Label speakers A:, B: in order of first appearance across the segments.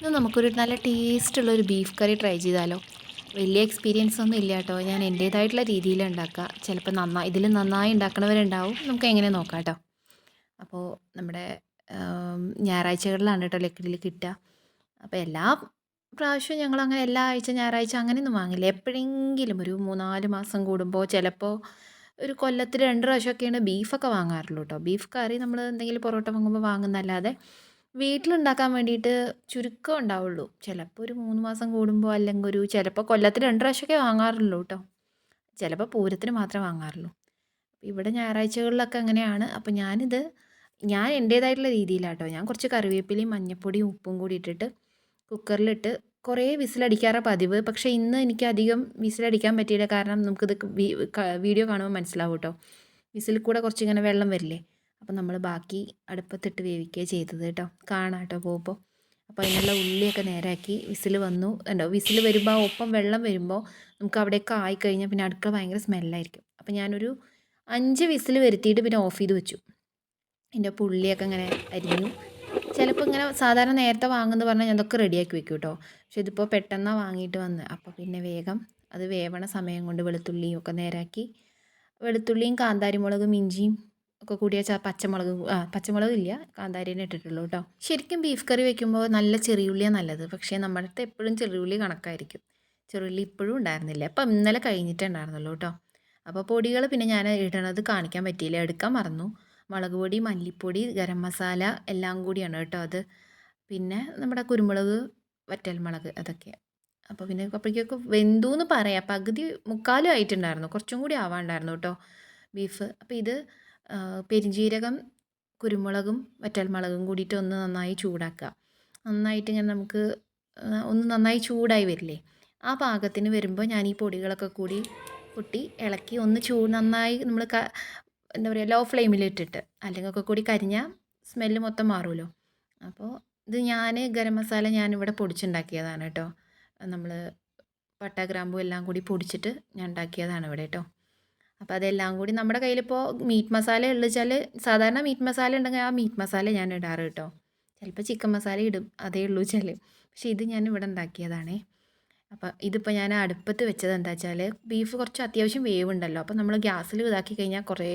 A: ഇന്ന് നമുക്കൊരു നല്ല ടേസ്റ്റുള്ളൊരു ബീഫ് കറി ട്രൈ ചെയ്താലോ? വലിയ എക്സ്പീരിയൻസ് ഒന്നും ഇല്ല കേട്ടോ. ഞാൻ എൻ്റേതായിട്ടുള്ള രീതിയിൽ ഉണ്ടാക്കുക. ചിലപ്പോൾ ഇതിലും നന്നായി ഉണ്ടാക്കണവരുണ്ടാവും. നമുക്ക് എങ്ങനെ നോക്കാം കേട്ടോ. അപ്പോൾ നമ്മുടെ ഞായറാഴ്ചകളിലാണ് കേട്ടോ ലക്കിടിൽ കിട്ടുക. അപ്പോൾ എല്ലാ പ്രാവശ്യവും ഞങ്ങളങ്ങനെ എല്ലാ ആഴ്ച ഞായറാഴ്ച അങ്ങനെയൊന്നും വാങ്ങില്ല. എപ്പോഴെങ്കിലും ഒരു 3, 4 മാസം കൂടുമ്പോൾ ചിലപ്പോൾ ഒരു കൊല്ലത്തിൽ 2 പ്രാവശ്യമൊക്കെയാണ് ബീഫൊക്കെ വാങ്ങാറുള്ളൂ കേട്ടോ. ബീഫ് കറി നമ്മൾ എന്തെങ്കിലും പൊറോട്ട വാങ്ങുമ്പോൾ വാങ്ങുന്നല്ലാതെ വീട്ടിലുണ്ടാക്കാൻ വേണ്ടിയിട്ട് ചുരുക്കം ഉണ്ടാവുള്ളൂ. ചിലപ്പോൾ ഒരു 3 മാസം കൂടുമ്പോൾ അല്ലെങ്കിൽ ചിലപ്പോൾ കൊല്ലത്തിൽ 2 പ്രാവശ്യമൊക്കെ വാങ്ങാറുള്ളൂ കേട്ടോ. ചിലപ്പോൾ പൂരത്തിന് മാത്രമേ വാങ്ങാറുള്ളൂ. ഇവിടെ ഞായറാഴ്ചകളിലൊക്കെ അങ്ങനെയാണ്. അപ്പോൾ ഞാൻ എൻ്റേതായിട്ടുള്ള രീതിയിലാട്ടോ. ഞാൻ കുറച്ച് കറിവേപ്പിലയും മഞ്ഞൾപ്പൊടിയും ഉപ്പും കൂടി ഇട്ടിട്ട് കുക്കറിലിട്ട് കുറേ വിസിലടിക്കാറാണ് പതിവ്. പക്ഷേ ഇന്ന് എനിക്ക് അധികം വിസിലടിക്കാൻ പറ്റിയില്ല. കാരണം നമുക്കിത് വീഡിയോ കാണുമ്പോൾ മനസ്സിലാവും കേട്ടോ. വിസിൽ കൂടെ കുറച്ചിങ്ങനെ വെള്ളം വരില്ലേ. അപ്പോൾ നമ്മൾ ബാക്കി അടുപ്പത്തിട്ട് വേവിക്കുകയാണ് ചെയ്തത് കേട്ടോ. കാണാം കേട്ടോ പോകുമ്പോൾ. അപ്പോൾ അതിനുള്ള ഉള്ളിയൊക്കെ നേരാക്കി വിസിൽ വന്നു. ഉണ്ടോ വിസിൽ വരുമ്പോൾ ഒപ്പം വെള്ളം വരുമ്പോൾ നമുക്ക് അവിടെയൊക്കെ ആയിക്കഴിഞ്ഞാൽ പിന്നെ അടുക്കള ഭയങ്കര സ്മെല്ലായിരിക്കും. അപ്പോൾ ഞാനൊരു 5 വിസിൽ വരുത്തിയിട്ട് പിന്നെ ഓഫ് ചെയ്ത് വെച്ചു. എൻ്റെ ഉള്ളിയൊക്കെ ഇങ്ങനെ അരിഞ്ഞു. ചിലപ്പോൾ ഇങ്ങനെ സാധാരണ നേരത്തെ വാങ്ങുമെന്ന് പറഞ്ഞാൽ ഞാൻ അതൊക്കെ റെഡിയാക്കി വെക്കും കേട്ടോ. പക്ഷേ ഇതിപ്പോൾ പെട്ടെന്നാണ് വാങ്ങിയിട്ട് വന്നത്. അപ്പോൾ പിന്നെ വേഗം അത് വേവണ സമയം കൊണ്ട് വെളുത്തുള്ളിയും ഒക്കെ നേരാക്കി വെളുത്തുള്ളിയും കാന്താരി മുളകും ഇഞ്ചിയും ഒക്കെ കൂടിയ പച്ചമുളകില്ല കാന്താരിനെ ഇട്ടിട്ടുള്ളൂ കേട്ടോ. ശരിക്കും ബീഫ് കറി വെക്കുമ്പോൾ നല്ല ചെറിയുള്ളിയാണ് നല്ലത്. പക്ഷേ നമ്മുടെ അടുത്ത് എപ്പോഴും ചെറിയുള്ളി കണക്കായിരിക്കും. ചെറിയുള്ളി ഇപ്പോഴും ഉണ്ടായിരുന്നില്ല. അപ്പം ഇന്നലെ കഴിഞ്ഞിട്ടേ ഉണ്ടായിരുന്നുള്ളൂ കേട്ടോ. അപ്പോൾ പൊടികൾ പിന്നെ ഞാൻ ഇടണത് കാണിക്കാൻ പറ്റിയില്ല, എടുക്കാൻ മറന്നു. മുളക് പൊടി, മല്ലിപ്പൊടി, ഗരം മസാല എല്ലാം കൂടിയാണ് കേട്ടോ അത്. പിന്നെ നമ്മുടെ കുരുമുളക്, വറ്റൽമുളക് അതൊക്കെ. അപ്പോൾ പിന്നെ അപ്പോഴേക്കൊക്കെ വെന്തു എന്ന് പറയാം. പകുതി മുക്കാലും ആയിട്ടുണ്ടായിരുന്നു. കുറച്ചും കൂടി ആവാണ്ടായിരുന്നു കേട്ടോ ബീഫ്. അപ്പോൾ ഇത് പെരുംജീരകം, കുരുമുളകും വറ്റൽമുളകും കൂടിയിട്ട് ഒന്ന് നന്നായി ചൂടാക്കുക. നന്നായിട്ട് ഇങ്ങനെ നമുക്ക് ഒന്ന് നന്നായി ചൂടായി വരില്ലേ, ആ പാകത്തിന് വരുമ്പോൾ ഞാൻ ഈ പൊടികളൊക്കെ കൂടി കുട്ടി ഇളക്കി ഒന്ന് നന്നായി നമ്മൾ എന്താ പറയുക ലോ ഫ്ലെയിമിലിട്ടിട്ട്, അല്ലെങ്കിൽ ഒക്കെ കൂടി കരിഞ്ഞാൽ സ്മെല്ല് മൊത്തം മാറുമല്ലോ. അപ്പോൾ ഇത് ഗരം മസാല ഞാനിവിടെ പൊടിച്ചുണ്ടാക്കിയതാണ് കേട്ടോ. നമ്മൾ പട്ട ഗ്രാമ്പൂ എല്ലാം കൂടി പൊടിച്ചിട്ട് ഞാൻ ഉണ്ടാക്കിയതാണ് ഇവിടെ കേട്ടോ. അപ്പോൾ അതെല്ലാം കൂടി നമ്മുടെ കയ്യിലിപ്പോൾ മീറ്റ് മസാല ഉള്ളിച്ചാൽ സാധാരണ മീറ്റ് മസാല ഉണ്ടെങ്കിൽ ആ മീറ്റ് മസാല ഞാൻ ഇടാറ് കേട്ടോ. ചിലപ്പോൾ ചിക്കൻ മസാല ഇടും, അതേ ഉള്ളൂ വെച്ചാൽ. പക്ഷേ ഇത് ഞാൻ ഇവിടെ ഉണ്ടാക്കിയതാണേ. അപ്പോൾ ഇതിപ്പോൾ ഞാൻ അടുപ്പത്ത് വെച്ചത് എന്താ വെച്ചാൽ ബീഫ് കുറച്ച് അത്യാവശ്യം വേവുണ്ടല്ലോ. അപ്പോൾ നമ്മൾ ഗ്യാസിൽ ഇതാക്കി കഴിഞ്ഞാൽ കുറേ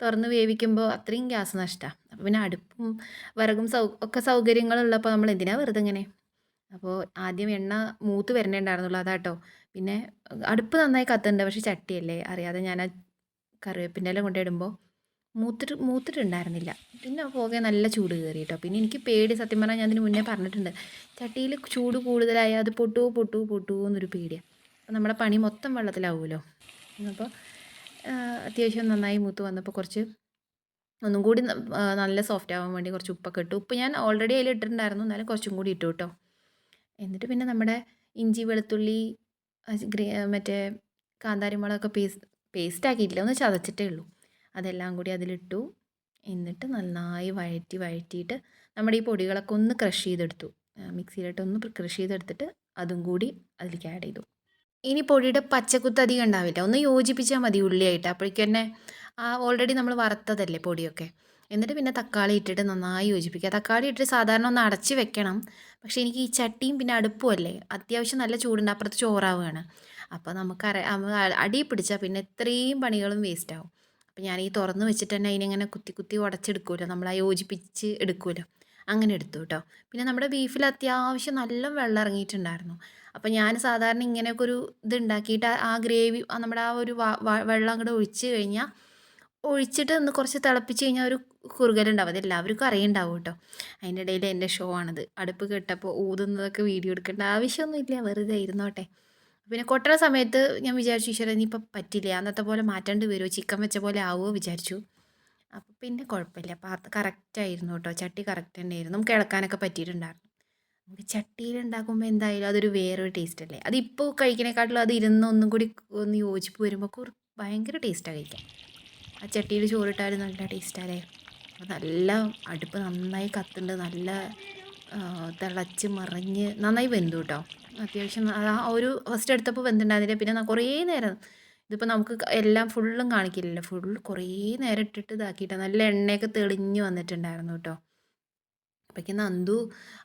A: തുറന്ന് വേവിക്കുമ്പോൾ അത്രയും ഗ്യാസ് നഷ്ടമാണ്. അപ്പോൾ പിന്നെ അടുപ്പും വിറകും ഒക്കെ സൗകര്യങ്ങളുള്ളപ്പോൾ നമ്മൾ എന്തിനാണ് വെറുതെ ഇങ്ങനെ. അപ്പോൾ ആദ്യം എണ്ണ മൂത്ത് വരണേ ഉണ്ടായിരുന്നുള്ളൂ, അതാട്ടോ. പിന്നെ അടുപ്പ് നന്നായി കത്തുന്നുണ്ട്, പക്ഷേ ചട്ടിയല്ലേ അറിയാതെ ഞാൻ ആ കറിവേപ്പിൻ്റെ ഇല കൊണ്ടിടുമ്പോൾ മൂത്തിട്ടുണ്ടായിരുന്നില്ല. പിന്നെ പോകെ നല്ല ചൂട് കയറി കേട്ടോ. പിന്നെ എനിക്ക് പേടി, സത്യം പറഞ്ഞാൽ ഞാൻ അതിന് മുന്നേ പറഞ്ഞിട്ടുണ്ട്, ചട്ടിയിൽ ചൂട് കൂടുതലായാൽ അത് പൊട്ടുമോ എന്നൊരു പേടിയാണ്. അപ്പോൾ നമ്മുടെ പണി മൊത്തം വെള്ളത്തിലാവുമല്ലോ. അപ്പോൾ അത്യാവശ്യം നന്നായി മൂത്ത് വന്നപ്പോൾ കുറച്ച് ഒന്നും കൂടി നല്ല സോഫ്റ്റ് ആവാൻ വേണ്ടി കുറച്ച് ഉപ്പൊക്കെ ഇട്ടു. ഉപ്പ് ഞാൻ ഓൾറെഡി അതിൽ ഇട്ടിട്ടുണ്ടായിരുന്നു, എന്നാലും കുറച്ചും കൂടി ഇട്ടു കേട്ടോ. എന്നിട്ട് പിന്നെ നമ്മുടെ ഇഞ്ചി വെളുത്തുള്ളി മറ്റേ കാന്താരി മുളകൊക്കെ പേസ്റ്റ് ആക്കിയിട്ടില്ല, ഒന്ന് ചതച്ചിട്ടേ ഉള്ളൂ. അതെല്ലാം കൂടി അതിലിട്ടു. എന്നിട്ട് നന്നായി വഴറ്റിയിട്ട് നമ്മുടെ ഈ പൊടികളൊക്കെ ഒന്ന് ക്രഷ് ചെയ്തെടുത്തു. മിക്സിയിലിട്ട് ഒന്ന് ക്രഷ് ചെയ്തെടുത്തിട്ട് അതും കൂടി അതിലേക്ക് ആഡ് ചെയ്തു. ഇനി പൊടിയുടെ പച്ചക്കുത്ത് അധികം ഉണ്ടാവില്ല, ഒന്ന് യോജിപ്പിച്ചാൽ മതി ഉള്ളിയായിട്ട്. അപ്പോഴേക്കും തന്നെ ഓൾറെഡി നമ്മൾ വറുത്തതല്ലേ പൊടിയൊക്കെ. എന്നിട്ട് പിന്നെ തക്കാളി ഇട്ടിട്ട് നന്നായി യോജിപ്പിക്കുക. തക്കാളി ഇട്ടിട്ട് സാധാരണ ഒന്ന് അടച്ച് വെക്കണം. പക്ഷേ എനിക്ക് ഈ ചട്ടിയും പിന്നെ അടുപ്പും അല്ലേ, അത്യാവശ്യം നല്ല ചൂടുണ്ട്, അപ്പുറത്ത് ചോറാവുകയാണ്. അപ്പോൾ നമുക്ക് അടി പിടിച്ചാൽ പിന്നെ ഇത്രയും പണികളും വേസ്റ്റ് ആവും. അപ്പോൾ ഞാൻ ഈ തുറന്ന് വെച്ചിട്ട് തന്നെ അതിനെങ്ങനെ കുത്തി കുത്തി ഉടച്ചെടുക്കുമല്ലോ, നമ്മൾ ആ യോജിപ്പിച്ച് എടുക്കുമല്ലോ, അങ്ങനെ എടുത്തു കേട്ടോ. പിന്നെ നമ്മുടെ ബീഫിൽ അത്യാവശ്യം നല്ല വെള്ളം ഇറങ്ങിയിട്ടുണ്ടായിരുന്നു. അപ്പോൾ ഞാൻ സാധാരണ ഇങ്ങനെയൊക്കെ ഒരു ഇത് ഉണ്ടാക്കിയിട്ട് ആ ഗ്രേവി നമ്മുടെ ആ ഒരു വെള്ളം അങ്ങോട്ട് ഒഴിച്ചിട്ട് ഒന്ന് കുറച്ച് തിളപ്പിച്ച് കഴിഞ്ഞാൽ ഒരു കുറുകലുണ്ടാവും. അത് എല്ലാവർക്കും അറിയുണ്ടാവും കേട്ടോ. അതിൻ്റെ ഇടയിൽ എൻ്റെ ഷോ ആണത്. അടുപ്പ് കെട്ടപ്പോൾ ഊതുന്നതൊക്കെ വീഡിയോ എടുക്കേണ്ട ആവശ്യമൊന്നുമില്ല, വെറുതെ ഇരുന്നോട്ടെ. പിന്നെ കൊട്ടണ സമയത്ത് ഞാൻ വിചാരിച്ചു, ഈശ്വര ഇനിയിപ്പോൾ പറ്റില്ല, അന്നത്തെ പോലെ മാറ്റേണ്ടി വരുമോ, ചിക്കൻ വെച്ച പോലെ ആവുമോ വിചാരിച്ചു. അപ്പോൾ പിന്നെ കുഴപ്പമില്ല, അപ്പോൾ കറക്റ്റായിരുന്നു കേട്ടോ. ചട്ടി കറക്റ്റ് തന്നെയായിരുന്നു, നമുക്ക് ഇളക്കാനൊക്കെ പറ്റിയിട്ടുണ്ടായിരുന്നു. നമുക്ക് ചട്ടിയിലുണ്ടാക്കുമ്പോൾ എന്തായാലും അതൊരു വേറൊരു ടേസ്റ്റ് അല്ലേ. അതിപ്പോൾ കഴിക്കണേക്കാട്ടിലും അത് ഇരുന്ന് ഒന്നും കൂടി ഒന്ന് യോജിപ്പ് വരുമ്പോൾ ഭയങ്കര ടേസ്റ്റാണ് കഴിക്കാൻ. ആ ചട്ടിയിൽ ചോറിട്ടാലും നല്ല ടേസ്റ്റാല്ലേ. അപ്പോൾ നല്ല അടുപ്പ് നന്നായി കത്തുന്നുണ്ട്, നല്ല തിളച്ച് മറിഞ്ഞ് നന്നായി വെന്തു കേട്ടോ. അത്യാവശ്യം ആ ഒരു ഫസ്റ്റ് എടുത്തപ്പോൾ വെന്തിട്ടുണ്ടായിരുന്നില്ല. പിന്നെ കുറേ നേരം, ഇതിപ്പോൾ നമുക്ക് എല്ലാം ഫുള്ളും കാണിക്കില്ലല്ലോ, കുറേ നേരം ഇട്ടിട്ട് ഇതാക്കിയിട്ടാണ് നല്ല എണ്ണയൊക്കെ തെളിഞ്ഞ് വന്നിട്ടുണ്ടായിരുന്നു കേട്ടോ. അപ്പോഴേക്കും നന്ദു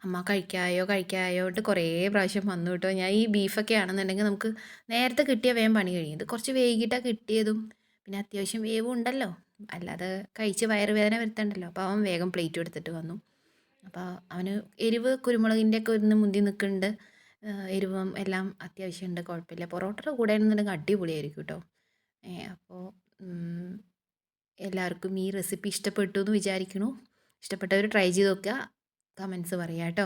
A: അമ്മ കഴിക്കായോ കഴിക്കായോ ഇട്ട് കുറേ പ്രാവശ്യം വന്നു കേട്ടോ. ഞാൻ ഈ ബീഫൊക്കെ ആണെന്നുണ്ടെങ്കിൽ നമുക്ക് നേരത്തെ കിട്ടിയാൽ വേഗം പണി കഴിയും. ഇത് കുറച്ച് വൈകിട്ടാണ് കിട്ടിയതും പിന്നെ അത്യാവശ്യം വേവും ഉണ്ടല്ലോ, അല്ലാതെ കഴിച്ച് വയറുവേദന വരുത്തണ്ടല്ലോ. അപ്പോൾ അവൻ വേഗം പ്ലേറ്റ് എടുത്തിട്ട് വന്നു. അപ്പോൾ അവന് എരിവ് കുരുമുളകിൻ്റെ ഒക്കെ ഒന്ന് മുന്തി നിൽക്കുന്നുണ്ട്. എരിവും എല്ലാം അത്യാവശ്യമുണ്ട്, കുഴപ്പമില്ല. പൊറോട്ടയുടെ കൂടെ ആണെന്നുണ്ടെങ്കിൽ അടിപൊളിയായിരിക്കും കേട്ടോ. അപ്പോൾ എല്ലാവർക്കും ഈ റെസിപ്പി ഇഷ്ടപ്പെട്ടു എന്ന് വിചാരിക്കുന്നു. ഇഷ്ടപ്പെട്ടവർ ട്രൈ ചെയ്ത് നോക്കുക, കമൻസ് പറയാം കേട്ടോ.